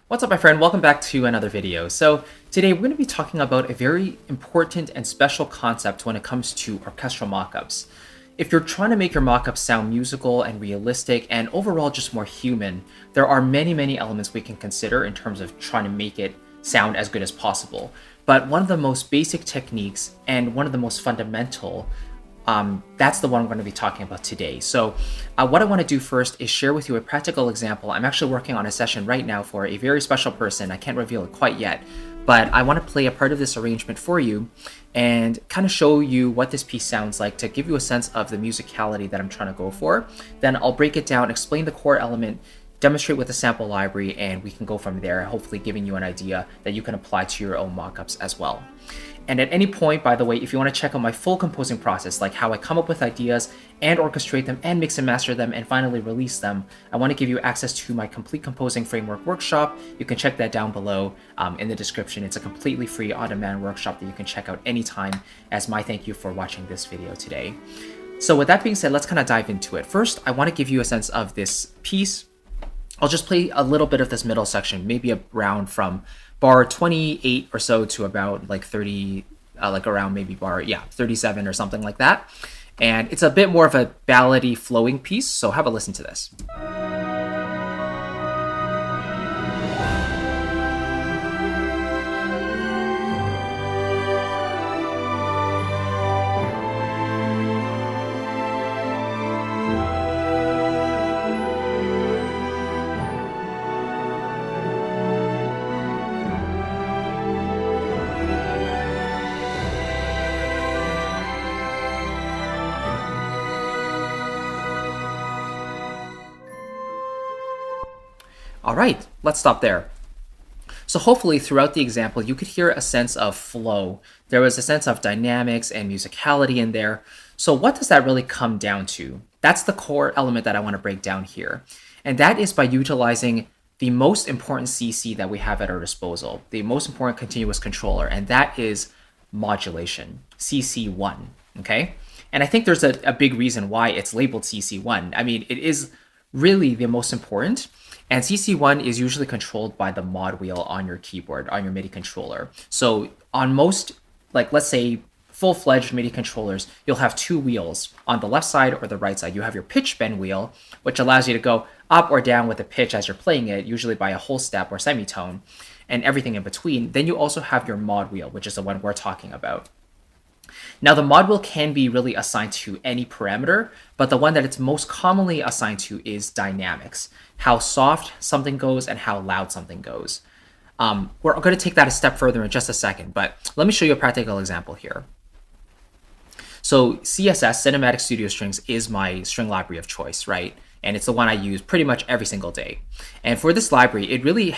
What's up, my friend? Welcome back to another video. So today we're going to be talking about a very important and special concept when it comes to orchestral mockups. If you're trying to make your mockups sound musical and realistic and overall just more human, there are many elements we can consider in terms of trying to make it sound as good as possible. But one of the most basic techniques and one of the most fundamental, that's the one we're going to be talking about today. So what I want to do first is share with you a practical example. I'm actually working on a session right now for a very special person. I can't reveal it quite yet, but I want to play a part of this arrangement for you and kind of show you what this piece sounds like to give you a sense of the musicality that I'm trying to go for. Then I'll break it down, explain the core element, demonstrate with the sample library, and we can go from there, hopefully giving you an idea that you can apply to your own mockups as well. And at any point, by the way, if you want to check out my full composing process, like how I come up with ideas and orchestrate them and mix and master them and finally release them, I want to give you access to my complete composing framework workshop. You can check that down below in the description. It's a completely free on-demand workshop that you can check out anytime as my thank you for watching this video today. So with that being said, let's kind of dive into it. First, I want to give you a sense of this piece. I'll just play a little bit of this middle section, maybe around from bar 28 or so to about like 30, like around maybe bar 37 or something like that. And it's a bit more of a ballady flowing piece, so have a listen to this. All right, let's stop there. So hopefully throughout the example, you could hear a sense of flow. There was a sense of dynamics and musicality in there. So what does that really come down to? That's the core element that I want to break down here. And that is by utilizing the most important CC that we have at our disposal, the most important continuous controller, and that is modulation, CC1, okay? And I think there's a big reason why it's labeled CC1. I mean, it is really the most important. And CC1 is usually controlled by the mod wheel on your keyboard, on your MIDI controller. So on most, like let's say full-fledged MIDI controllers, you'll have two wheels on the left side or the right side. You have your pitch bend wheel, which allows you to go up or down with the pitch as you're playing it, usually by a whole step or semitone, and everything in between. Then you also have your mod wheel, which is the one we're talking about. Now, the mod wheel can be really assigned to any parameter, but the one that it's most commonly assigned to is dynamics, how soft something goes and how loud something goes. We're going to take that a step further in just a second, but let me show you a practical example here. So CSS, Cinematic Studio Strings, is my string library of choice, right? And it's the one I use pretty much every single day. And for this library, it really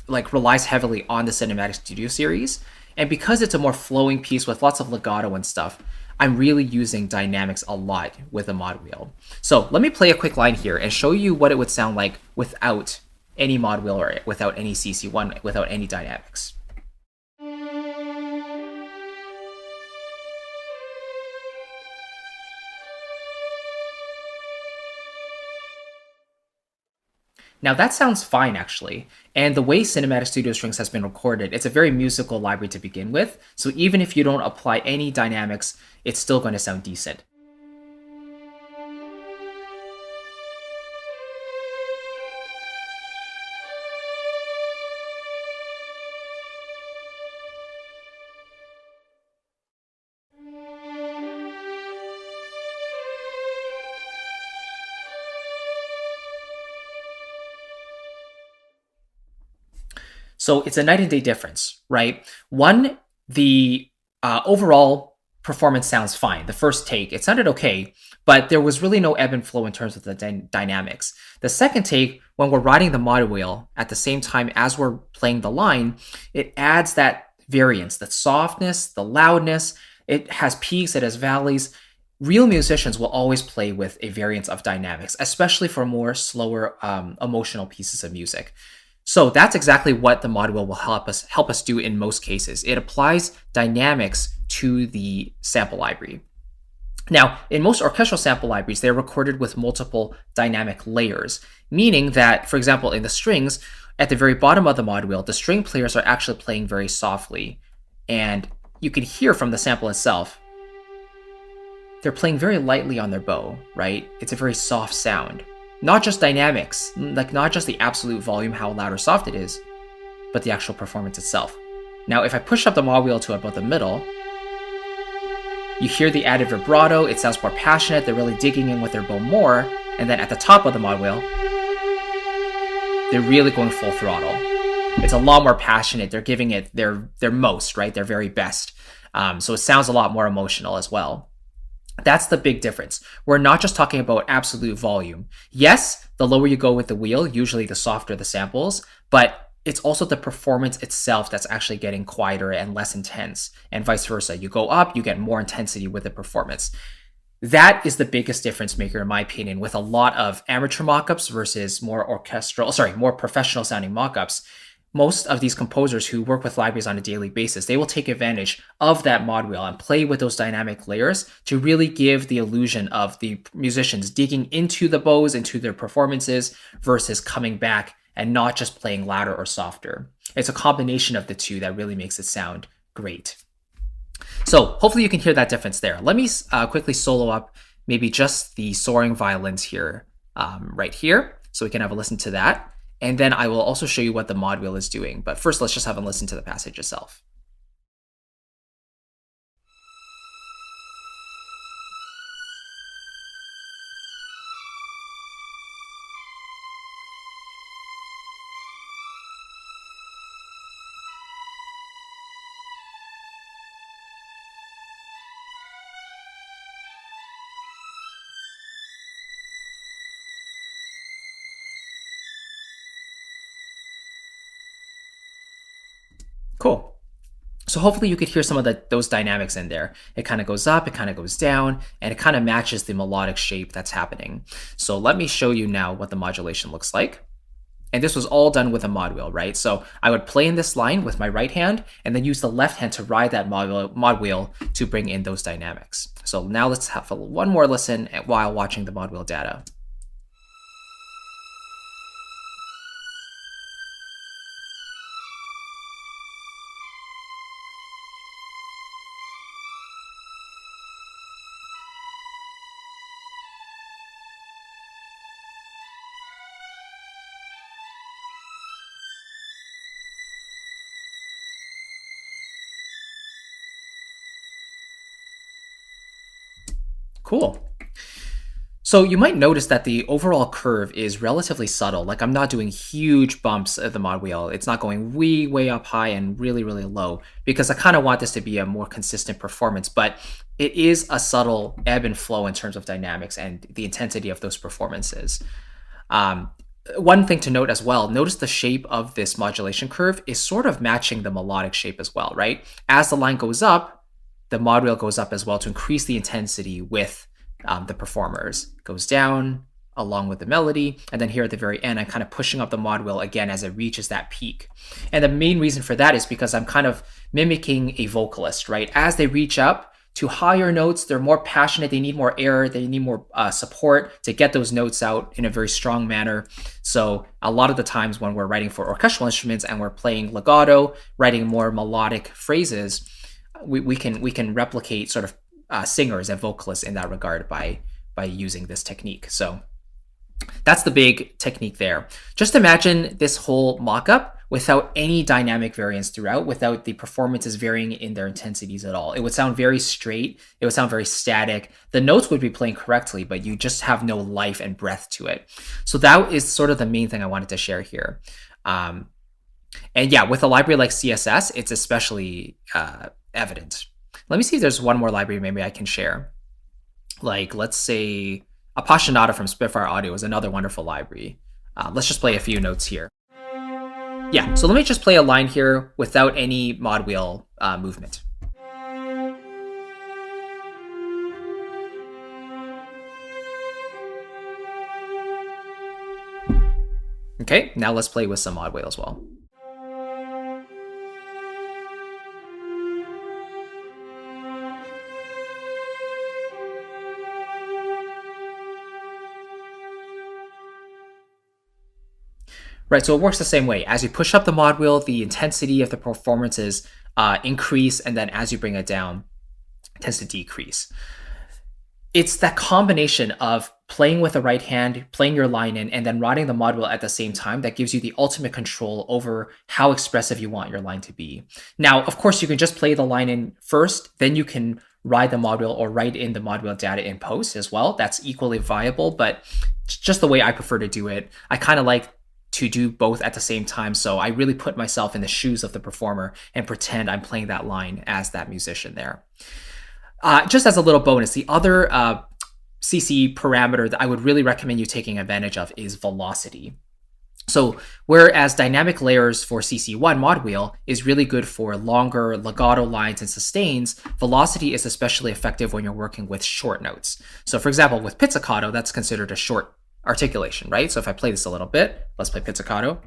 relies heavily on the Cinematic Studio series. And because it's a more flowing piece with lots of legato and stuff, I'm really using dynamics a lot with the mod wheel. So let me play a quick line here and show you what it would sound like without any mod wheel or without any CC1, without any dynamics. Now that sounds fine, actually. And the way Cinematic Studio Strings has been recorded, it's a very musical library to begin with. So even if you don't apply any dynamics, it's still going to sound decent. So it's a night and day difference, right? One, the overall performance sounds fine. The first take, it sounded okay, but there was really no ebb and flow in terms of the dynamics. The second take, when we're riding the mod wheel at the same time as we're playing the line, it adds that variance, the softness, the loudness. It has peaks, it has valleys. Real musicians will always play with a variance of dynamics, especially for more slower emotional pieces of music. So that's exactly what the mod wheel will help us do in most cases. It applies dynamics to the sample library. Now, in most orchestral sample libraries, they're recorded with multiple dynamic layers, meaning that, for example, in the strings, at the very bottom of the mod wheel, the string players are actually playing very softly. And you can hear from the sample itself, they're playing very lightly on their bow, right? It's a very soft sound. Not just dynamics, like not just the absolute volume, how loud or soft it is, but the actual performance itself. Now, if I push up the mod wheel to about the middle, you hear the added vibrato, it sounds more passionate, they're really digging in with their bow more, and then at the top of the mod wheel, they're really going full throttle. It's a lot more passionate, they're giving it their most, right? Their very best. So it sounds a lot more emotional as well. That's the big difference. We're not just talking about absolute volume. Yes, the lower you go with the wheel, usually the softer the samples, but it's also the performance itself that's actually getting quieter and less intense, and vice versa. You go up, you get more intensity with the performance. That is the biggest difference maker, in my opinion, with a lot of amateur mockups versus more professional sounding mockups. Most of these composers who work with libraries on a daily basis, they will take advantage of that mod wheel and play with those dynamic layers to really give the illusion of the musicians digging into the bows, into their performances, versus coming back and not just playing louder or softer. It's a combination of the two that really makes it sound great. So hopefully you can hear that difference there. Let me quickly solo up maybe just the soaring violins here, right here, so we can have a listen to that. And then I will also show you what the mod wheel is doing. But first, let's just have a listen to the passage itself. Cool. So hopefully you could hear some of those dynamics in there. It kind of goes up, it kind of goes down, and it kind of matches the melodic shape that's happening. So let me show you now what the modulation looks like. And this was all done with a mod wheel, right? So I would play in this line with my right hand and then use the left hand to ride that mod wheel to bring in those dynamics. So now let's have one more listen while watching the mod wheel data. Cool. So you might notice that the overall curve is relatively subtle. Like I'm not doing huge bumps at the mod wheel. It's not going way up high and really low, because I kind of want this to be a more consistent performance, but it is a subtle ebb and flow in terms of dynamics and the intensity of those performances. One thing to note as well, notice the shape of this modulation curve is sort of matching the melodic shape as well, right? As the line goes up, the mod wheel goes up as well to increase the intensity with the performers. It goes down along with the melody, and then here at the very end, I'm kind of pushing up the mod wheel again as it reaches that peak. And the main reason for that is because I'm kind of mimicking a vocalist, right? As they reach up to higher notes, they're more passionate, they need more air, they need more support to get those notes out in a very strong manner. So a lot of the times when we're writing for orchestral instruments and we're playing legato, writing more melodic phrases, we can replicate sort of singers and vocalists in that regard by using this technique. So that's the big technique there. Just imagine this whole mock-up without any dynamic variance throughout, without the performances varying in their intensities at all. It would sound very straight. It would sound very static. The notes would be playing correctly, but you just have no life and breath to it. So that is sort of the main thing I wanted to share here. And yeah, with a library like CSS, it's especially evident. Let me see if there's one more library maybe I can share. Like, let's say Appassionata from Spitfire Audio is another wonderful library. Let's just play a few notes here. Yeah, so let me just play a line here without any mod wheel movement. Okay, now let's play with some mod wheel as well. Right, so it works the same way. As you push up the mod wheel, the intensity of the performances increase, and then as you bring it down, it tends to decrease. It's that combination of playing with the right hand, playing your line in, and then riding the mod wheel at the same time that gives you the ultimate control over how expressive you want your line to be. Now, of course, you can just play the line in first, then you can ride the mod wheel or write in the mod wheel data in post as well. That's equally viable, but it's just the way I prefer to do it. I kind of like to do both at the same time, so I really put myself in the shoes of the performer and pretend I'm playing that line as that musician there. Just as a little bonus, the other CC parameter that I would really recommend you taking advantage of is velocity. So whereas dynamic layers for CC1 mod wheel is really good for longer legato lines and sustains, velocity is especially effective when you're working with short notes. So for example, with pizzicato, that's considered a short articulation, right? So if I play this a little bit, let's play pizzicato.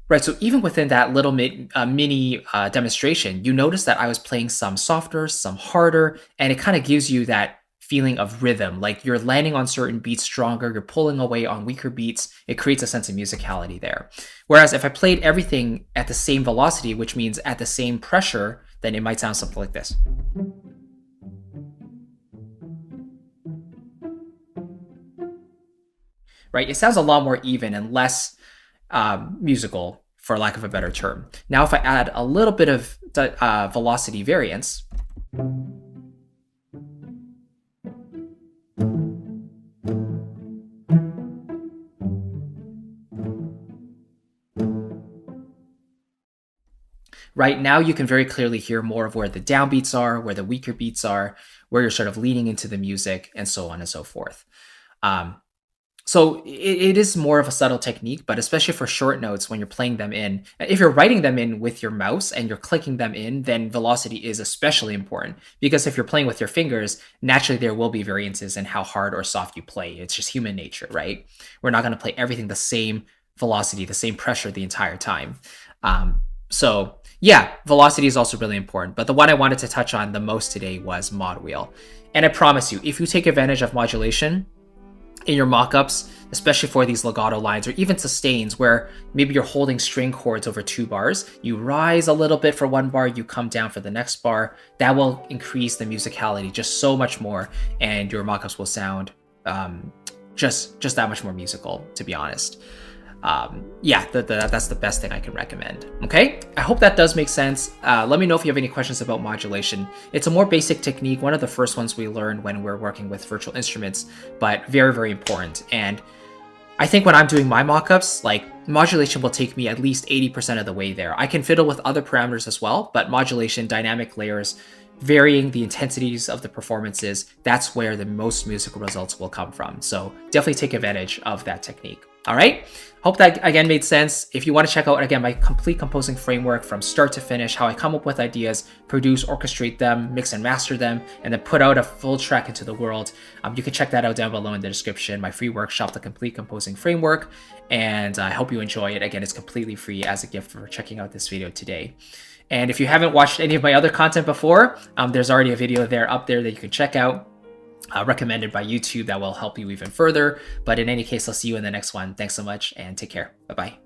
Right, so even within that little mini demonstration, you notice that I was playing some softer, some harder, and it kind of gives you that feeling of rhythm. Like you're landing on certain beats stronger, you're pulling away on weaker beats. It creates a sense of musicality there. Whereas if I played everything at the same velocity, which means at the same pressure, then it might sound something like this. Right, it sounds a lot more even and less musical, for lack of a better term. Now, if I add a little bit of velocity variance, right now you can very clearly hear more of where the downbeats are, where the weaker beats are, where you're sort of leaning into the music, and so on and so forth. So it is more of a subtle technique, but especially for short notes when you're playing them in, if you're writing them in with your mouse and you're clicking them in, then velocity is especially important, because if you're playing with your fingers, naturally there will be variances in how hard or soft you play. It's just human nature, right? We're not going to play everything the same velocity, the same pressure the entire time. So yeah, velocity is also really important, but the one I wanted to touch on the most today was mod wheel. And I promise you, if you take advantage of modulation in your mockups, especially for these legato lines or even sustains where maybe you're holding string chords over 2 bars, you rise a little bit for 1 bar, you come down for the next bar, that will increase the musicality just so much more, and your mockups will sound just that much more musical, to be honest. Yeah, that's the best thing I can recommend. Okay, I hope that does make sense. Let me know if you have any questions about modulation. It's a more basic technique, one of the first ones we learned when we're working with virtual instruments, but very, very important. And I think when I'm doing my mockups, like modulation will take me at least 80% of the way there. I can fiddle with other parameters as well, but modulation, dynamic layers, varying the intensities of the performances, that's where the most musical results will come from. So definitely take advantage of that technique. All right, hope that again made sense. If you want to check out again my complete composing framework from start to finish, how I come up with ideas, produce, orchestrate them, mix and master them, and then put out a full track into the world, you can check that out down below in the description. My free workshop, the complete composing framework, and I hope you enjoy it. Again, it's completely free as a gift for checking out this video today. And if you haven't watched any of my other content before, there's already a video there up there that you can check out. Recommended by YouTube that will help you even further. But in any case, I'll see you in the next one. Thanks so much and take care. Bye-bye.